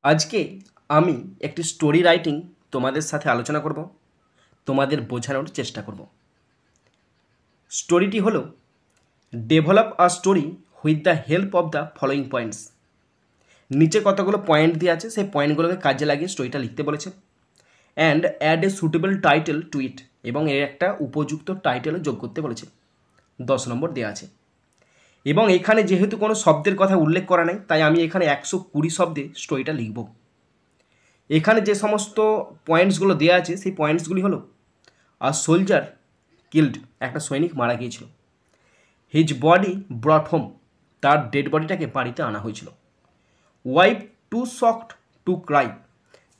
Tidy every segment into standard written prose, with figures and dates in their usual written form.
আজকে আমি একটি স্টোরি রাইটিং তোমাদের সাথে আলোচনা করব, তোমাদের বোঝানোর চেষ্টা করব। স্টোরিটি হলো develop a story with the help of the following points. নিচে কতগুলো পয়েন্ট দিয়ে আছে, সেই পয়েন্টগুলোকে কাজে লাগিয়ে স্টোরিটা লিখতে বলেছে। And add a suitable title to it, এবং এর একটা উপযুক্ত টাইটেলও যোগ করতে বলেছে। 10 নম্বর দেওয়া আছে। এবং এখানে যেহেতু কোনো শব্দের কথা উল্লেখ করা নেই, তাই আমি এখানে 120 শব্দে স্টোরিটা লিখব। এখানে যে সমস্ত পয়েন্টসগুলো দেওয়া আছে সেই পয়েন্টসগুলি হলো: আর সোলজার কিল্ড, একটা সৈনিক মারা গিয়েছিল। হিজ বডি ব্রট হোম, তার ডেড বডিটাকে বাড়িতে আনা হয়েছিল। Wife to shocked to cry,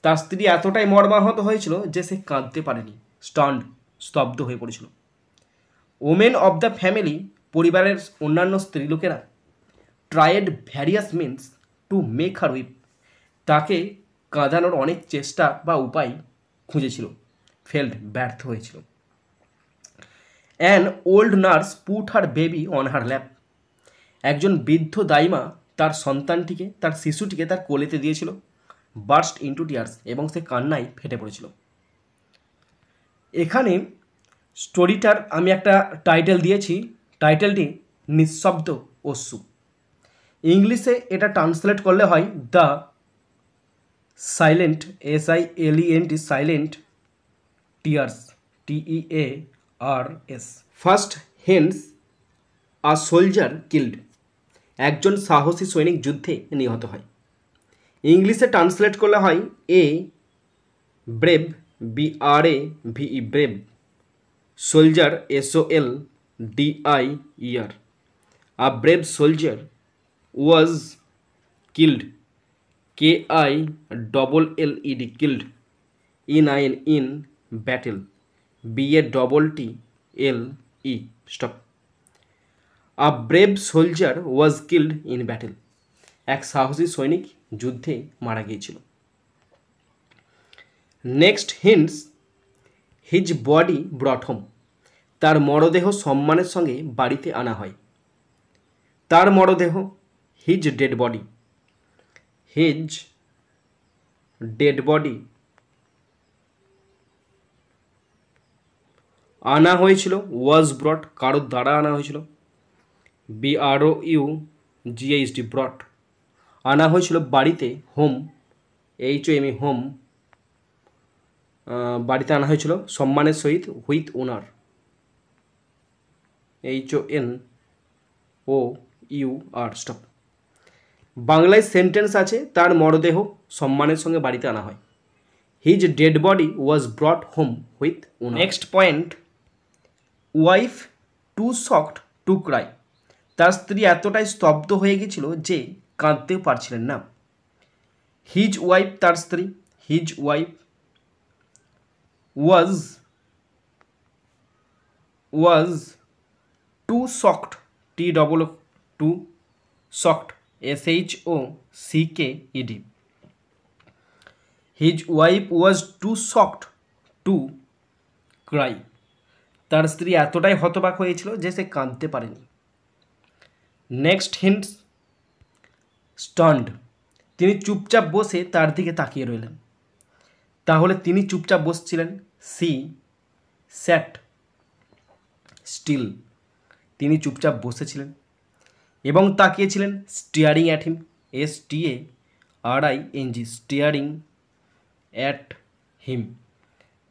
তার স্ত্রী এতটাই মর্মাহত হয়েছিল যে সে কাঁদতে পারেনি, স্টান্ড, স্তব্ধ হয়ে পড়েছিল। ওমেন অব দ্য ফ্যামিলি, পরিবারের অন্যান্য স্ত্রীলোকেরা tried various means to make her weep, তাকে কাঁদানোর অনেক চেষ্টা বা উপায় খুঁজেছিল, ফেল্ড, ব্যর্থ হয়েছিল। An old nurse put her baby on her lap, একজন বৃদ্ধ দাইমা তার সন্তানটিকে, তার শিশুটিকে তার কোলেতে দিয়েছিল। বার্স্ট ইন্টু টিয়ার্স, এবং সে কান্নায় ফেটে পড়েছিল। এখানে স্টোরিটার আমি একটা টাইটেল দিয়েছি, টাইটেলটি নিঃশব্দ অশ্রু। ইংলিশে এটা ট্রান্সলেট করলে হয় the silent, SILENT, silent tears, TEARS। First hence a soldier killed, একজন সাহসী সৈনিক যুদ্ধে নিহত হয়। ইংলিশে ট্রান্সলেট করলে হয় এ brave, BRAVE, brave soldier, SOLDIER। A brave soldier was killed, KILLED, killed in battle, BATTLE, stop. A brave soldier was killed in battle, এক সাহসী সৈনিক যুদ্ধে মারা গিয়েছিল। Next hints, his body brought home, তার মরদেহ সম্মানের সঙ্গে বাড়িতে আনা হয়। তার মরদেহ, his dead body, his dead body আনা হয়েছিল। ওয়াজ ব্রট, কারোর দ্বারা আনা হয়েছিল। BROUGHT, ব্রট, আনা হয়েছিল বাড়িতে। হোম, HOME, হোম, বাড়িতে আনা হয়েছিল সম্মানের সহিত। With honour, HONOUR, stop. বাংলায় সেন্টেন্স আছে, তার মরদেহ সম্মানের সঙ্গে বাড়িতে আনা হয়। His dead body was brought home with honour. Next point, wife to shocked to cry, তার স্ত্রী এতটাই স্তব্ধ হয়ে গেছিল যে কাঁদতেও পারছিলেন না। হিজ ওয়াইফ, তার স্ত্রী। His wife was too shocked, too shocked, SHOCKED। His wife was too shocked to cry, তার স্ত্রী এতটাই হতবাক হয়েছিল যে সে কাঁদতে পারেনি। নেক্সট হিন্টস, স্টান্ড, তিনি চুপচাপ বসে তার দিকে তাকিয়ে রইলেন। তাহলে তিনি চুপচাপ বসছিলেন। সি স্যাট স্টিল, তিনি চুপচাপ বসেছিলেন এবং তাকিয়েছিলেন। Staring at him, STARING, staring at him,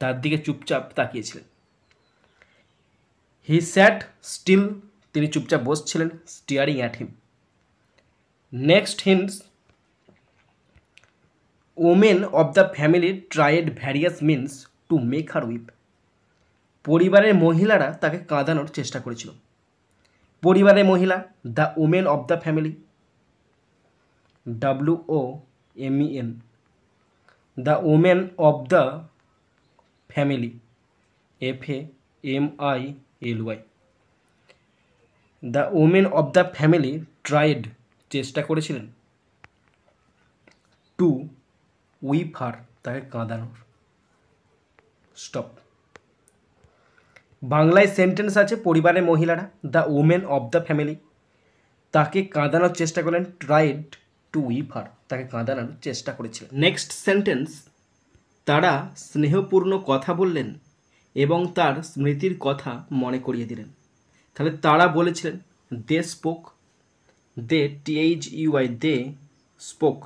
তার দিকে চুপচাপ তাকিয়েছিলেন। হি স্যাট স্টিল, তিনি চুপচাপ বসছিলেন। Staring at him. Next hints, women of the family tried various means to make her weep, পরিবারের মহিলারা তাকে কাঁদানোর চেষ্টা করেছিল। পরিবারের মহিলা, the women of the family, WOMEN, the women of the family, FAMILY। The women of the family tried, চেষ্টা করেছিলেন। টু উইপ হার, তাকে কাঁদানোর। স্টপ। বাংলায় সেন্টেন্স আছে, পরিবারের মহিলারা, the women of the family, তাকে কাঁদানোর চেষ্টা করলেন। ট্রাইড টু উইপ হার, তাকে কাঁদানোর চেষ্টা করেছিলেন। নেক্সট সেন্টেন্স, তারা স্নেহপূর্ণ কথা বললেন এবং তার স্মৃতির কথা মনে করিয়ে দিলেন। তাহলে তারা বলেছিলেন, they spoke, they THEY, they spoke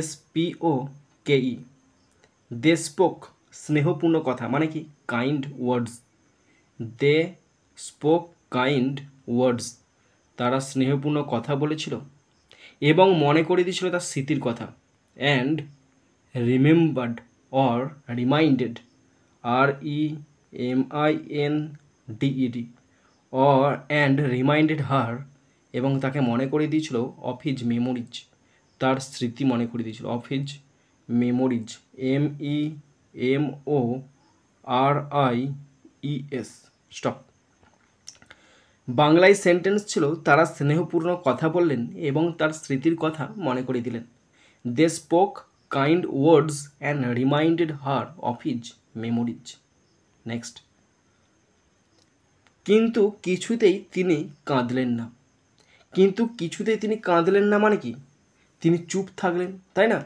SPOKE, they spoke স্নেহপূর্ণ কথা মানে কি kind words, they spoke kind words, তারা স্নেহপূর্ণ কথা বলেছিল এবং মনে করে দিয়েছিল তার স্মৃতির কথা। And remembered or reminded, REMINDED, or and reminded her, এবং তাকে মনে করে দিয়েছিল অফ হিজ মেমোরিজ, তার স্মৃতি মনে করে দিয়েছিল, of his memories, MEMORIES। Stop. বাংলায় সেন্টেন্স ছিল, তারা স্নেহপূর্ণ কথা বললেন এবং তার স্মৃতির কথা মনে করে দিলেন। They spoke kind words and reminded her of his memories. Next, কিন্তু কিছুতেই তিনি কাঁদলেন না। কিন্তু কিছুতেই তিনি কাঁদলেন না মানে কি, তিনি চুপ থাকলেন, তাই না?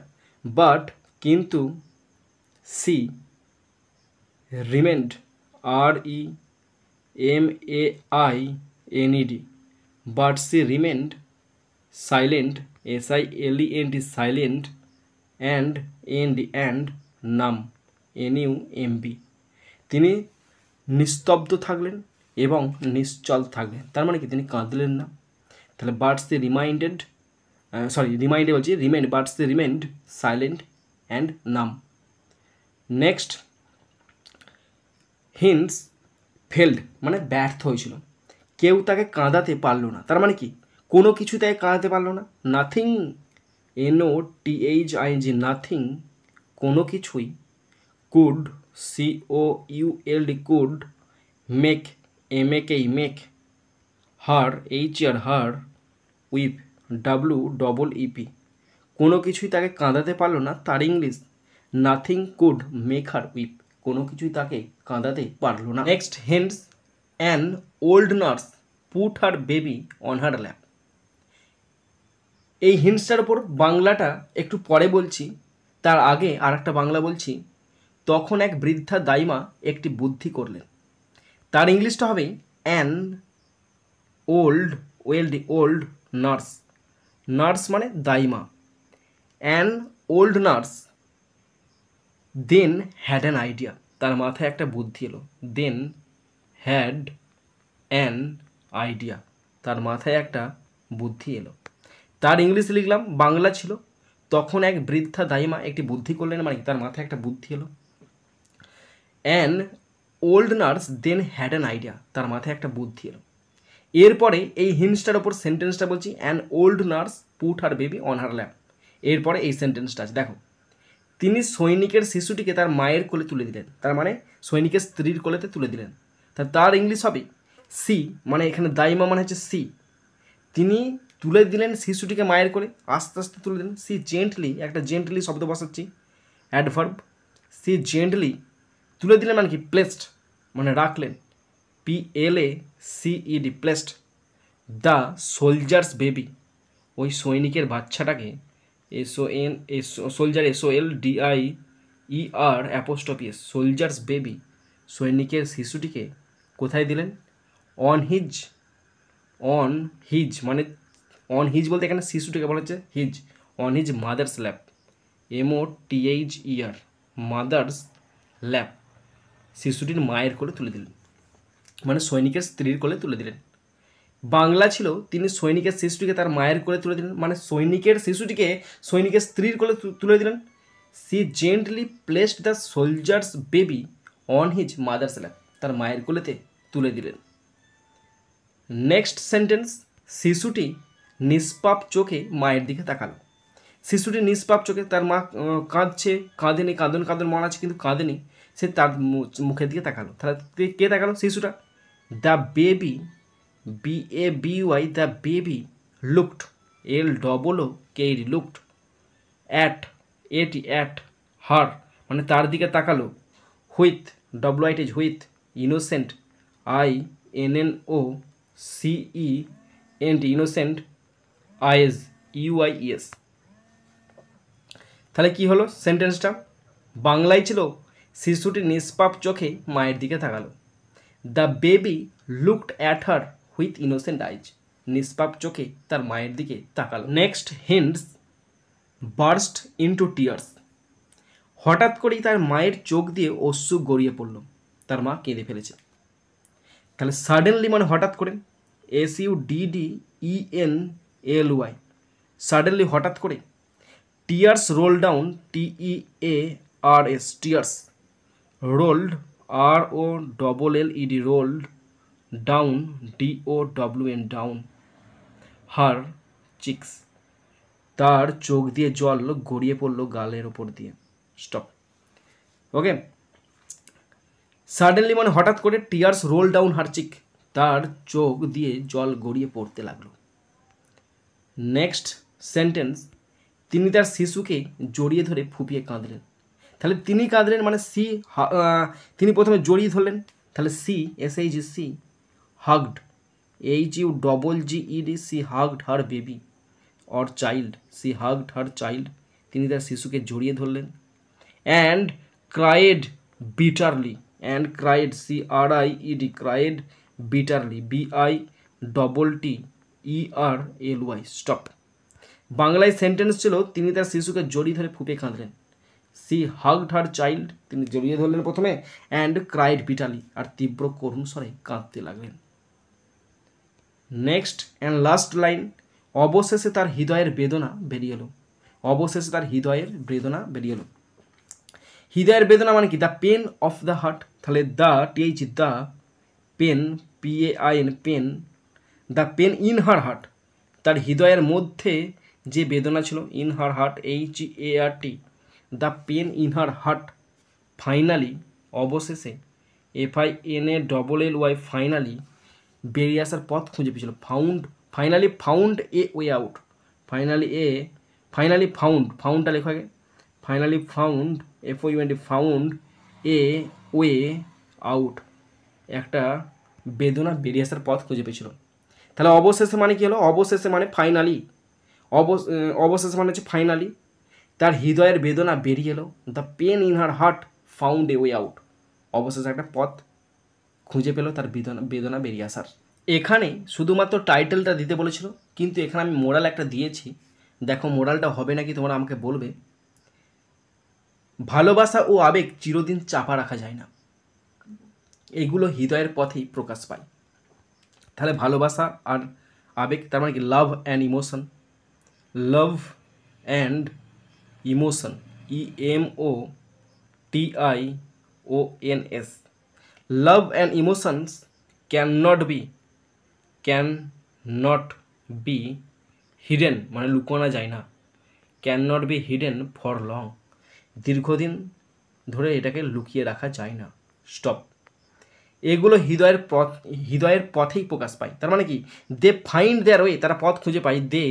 বাট কিন্তু she remained, REMAINED, but she remained silent, SILENT, silent, and numb, NUMB, তিনি নিস্তব্ধ থাকলেন এবং নিশ্চল থাকলেন। তার মানে কি তিনি কাঁদলেন না। তাহলে বাটস দি রিমাইন্ডেড, রিমাইন্ডে বলছি রিমেন্ড, বাটস দি রিমেন্ড সাইলেন্ট অ্যান্ড নাম। নেক্সট, হিন্স ফেল্ড মানে ব্যর্থ হয়েছিল, কেউ তাকে কাঁদাতে পারলো না। তার মানে কি কোনো কিছু তাকে কাঁদাতে পারলো না। নাথিং, NOTHING, নাথিং, কোনো কিছুই, could, COULD, could, make, MAKE, make, her, HER, her, weep, WEEP, কোনো কিছুই তাকে কাঁদাতে পারলো না। তার English, nothing could make her weep, কোনো কিছুই তাকে কাঁদাতে পারলো না। Next, Haynes an old nurse put her baby on her ল্যাপ। এই হিন্সটার ওপর বাংলাটা একটু পরে বলছি, তার আগে আর একটা বাংলা বলছি। তখন এক বৃদ্ধা দাইমা একটি বুদ্ধি করলেন। তার ইংলিশটা হবে অ্যান ওল্ড নার্স, নার্স মানে দাইমা, an old nurse then had an idea, তার মাথায় একটা বুদ্ধি এলো। দেন হ্যাড অ্যান আইডিয়া, তার মাথায় একটা বুদ্ধি এলো। তার ইংলিশ লিখলাম, বাংলা ছিল তখন এক বৃদ্ধা দাইমা একটি বুদ্ধি করলেন, মানে তার মাথায় একটা বুদ্ধি এলো। An old nurse then had an idea, তার মাথায় একটা বুদ্ধি এলো। এরপরে এই হিন্সটার ওপর সেন্টেন্সটা বলছি, an old nurse put her baby on her lap. এরপরে এই সেন্টেন্সটা আছে, দেখো, তিনি সৈনিকের শিশুটিকে তার মায়ের কোলে তুলে দিলেন, তার মানে সৈনিকের স্ত্রীর কোলেতে তুলে দিলেন। তার ইংলিশ হবে সি, মানে এখানে দাইমা মানে হচ্ছে সি, তিনি তুলে দিলেন শিশুটিকে মায়ের কোলে, আস্তে আস্তে তুলে দিলেন। সি জেন্টলি, একটা জেন্টলি শব্দ বসাচ্ছি, অ্যাডভার্ব, সি জেন্টলি তুলে দিলেন মানে কি প্লেসড, মানে রাখলেন, PLACED, placed the soldier's baby, ওই সৈনিকের বাচ্চাটাকে, সোলজার, SOLDIER সোলজার্স বেবি, সৈনিকের শিশুটিকে কোথায় দিলেন? অন হিজ মানে অন হিজ বলতে এখানে শিশুটিকে বলা হচ্ছে his, on his mother's lap, MOTHER, mother's lap, শিশুটির মায়ের কোলে তুলে দিলেন, মানে সৈনিকের স্ত্রীর কোলে তুলে দিলেন। বাংলা ছিল, তিনি সৈনিকের শিশুটিকে তার মায়ের কোলে তুলে দিলেন, মানে সৈনিকের শিশুটিকে সৈনিকের স্ত্রীর কোলে তুলে দিলেন। She gently placed the soldier's baby on his mother's lap, তার মায়ের কোলেতে তুলে দিলেন। নেক্সট সেন্টেন্স, শিশুটি নিষ্পাপ চোখে মায়ের দিকে তাকালো। শিশুটি নিষ্পাপ চোখে, তার মা কাঁদছে, কাঁদেনি, কাঁদন মনে আছে কিন্তু কাঁদেনি, সে তার মুখের দিকে তাকালো। তাহলে কে তাকালো? শিশুটা। The baby, BABY, the baby looked, LOOKED, looked at her, মানে তার দিকে তাকালো। With, WITH, with, innocent, INNOCENT, innocent eyes, UIES। তাহলে কি হলো সেন্টেন্সটা? বাংলায় ছিল শিশুটি নিষ্পাপ চোখে মায়ের দিকে তাকালো। The baby looked at her with innocent eyes. নিষ্পাপ চোখে তার মায়ের দিকে তাকালো। Next hints, burst into tears. হঠাৎ করেই তার মায়ের চোখ দিয়ে অশ্রু গড়িয়ে পড়ল, তার মা কেঁদে ফেলেছে। তাহলে সাডেনলি মানে হঠাৎ করে, SUDDENLY, সাডেনলি হঠাৎ করে। Tears roll down, TEARS, tears. Rolled, ROLLED, rolled. Down, DOWN, down. Her cheeks, তার চোখ দিয়ে জল গড়িয়ে পড়লো গালের ওপর দিয়ে। স্টপ। ওকে, সাডেনলি মানে হঠাৎ করে, টিয়ার্স রোল ডাউন হার চিক, তার চোখ দিয়ে জল গড়িয়ে পড়তে লাগলো। নেক্সট সেন্টেন্স, তিনি তার শিশুকে জড়িয়ে ধরে ফুপিয়ে কাঁদলেন। তাহলে তিনি কাঁদলেন মানে তিনি প্রথমে জড়িয়ে ধরলেন, তাহলে SHG, hugged, HUGGED, she hugged her baby or child, she hugged her child, তিনি তার শিশুকে জড়িয়ে ধরলেন। And cried bitterly, and cried, CRIED, cried bitterly, BITTERLY, stop. বাংলায় সেন্টেন্স ছিল তিনি তার শিশুকে জড়িয়ে ধরে ফুপিয়ে কাঁদলেন। সি হাগড হার চাইল্ড, তিনি জড়িয়ে ধরলেন প্রথমে, অ্যান্ড ক্রাইড বিটারলি, আর তীব্র করুণ স্বরে কাঁদতে লাগলেন। নেক্সট অ্যান্ড লাস্ট লাইন, অবশেষে তার হৃদয়ের বেদনা বেরিয়ে এলো। অবশেষে তার হৃদয়ের বেদনা বেরিয়ে এলো। হৃদয়ের বেদনা মানে কি? The pain of the heart. তাহলে the the pain, PAIN, pain. The pain in her heart, তার হৃদয়ের মধ্যে যে বেদনা ছিল, in her heart, HEART, the pain in her heart, finally, অবশেষে, FINALLY, ফাইনালি, বেরিয়ে আসার পথ খুঁজে পেয়েছিল। Found, finally found a way out. Finally ফাউন্ডটা লেখা আগে, finally found, FOUND, found a way out, একটা বেদনা বেরিয়ে আসার পথ খুঁজে পেয়েছিল। তাহলে অবশেষে মানে কি হলো? অবশেষে মানে ফাইনালি, অবশেষে মানে হচ্ছে ফাইনালি তার হৃদয়ের বেদনা বেরিয়ে এলো। The pain in her heart found a way out, অবশেষে একটা পথ খুঁজে পেল তার বেদনা বেরিয়ে আসার। এখানে শুধুমাত্র টাইটেলটা দিতে বলেছিল, কিন্তু এখানে আমি মোরাল একটা দিয়েছি। দেখো মোরালটা হবে নাকি তোমরা আমাকে বলবে। ভালোবাসা ও আবেগ চিরদিন চাপা রাখা যায় না, এগুলো হৃদয়ের পথেই প্রকাশ পায়। তাহলে ভালোবাসা আর আবেগ, তার মানে কি? Love and emotion, love and emotion, EMOTIONS, love and emotions can not be hidden, মানে লুকোনো যায় না। Can not be hidden for long, দীর্ঘদিন ধরে এটাকে লুকিয়ে রাখা যায় না। স্টপ। এগুলো হৃদয়ের পথেই প্রকাশ পায়। তার মানে কি? দে ফাইন্ড দেয়ার ওয়ে, তারা পথ খুঁজে পায়। They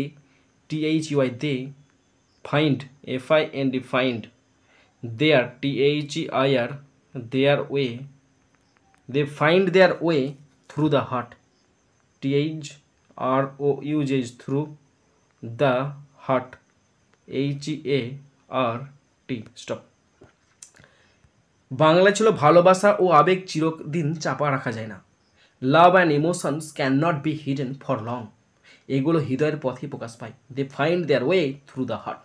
THEY, they find, FIND, find their, THEIR, their way, they find their way through the heart, THROUG, through the heart, HEART, stop. Bangla ছিল ভালোবাসা ও আবেগ চিরদিন চাপা রাখা যায় না, love and emotions can not be hidden for long, এগুলো হৃদয়ের পথে প্রকাশ পায়। They find their way through the heart.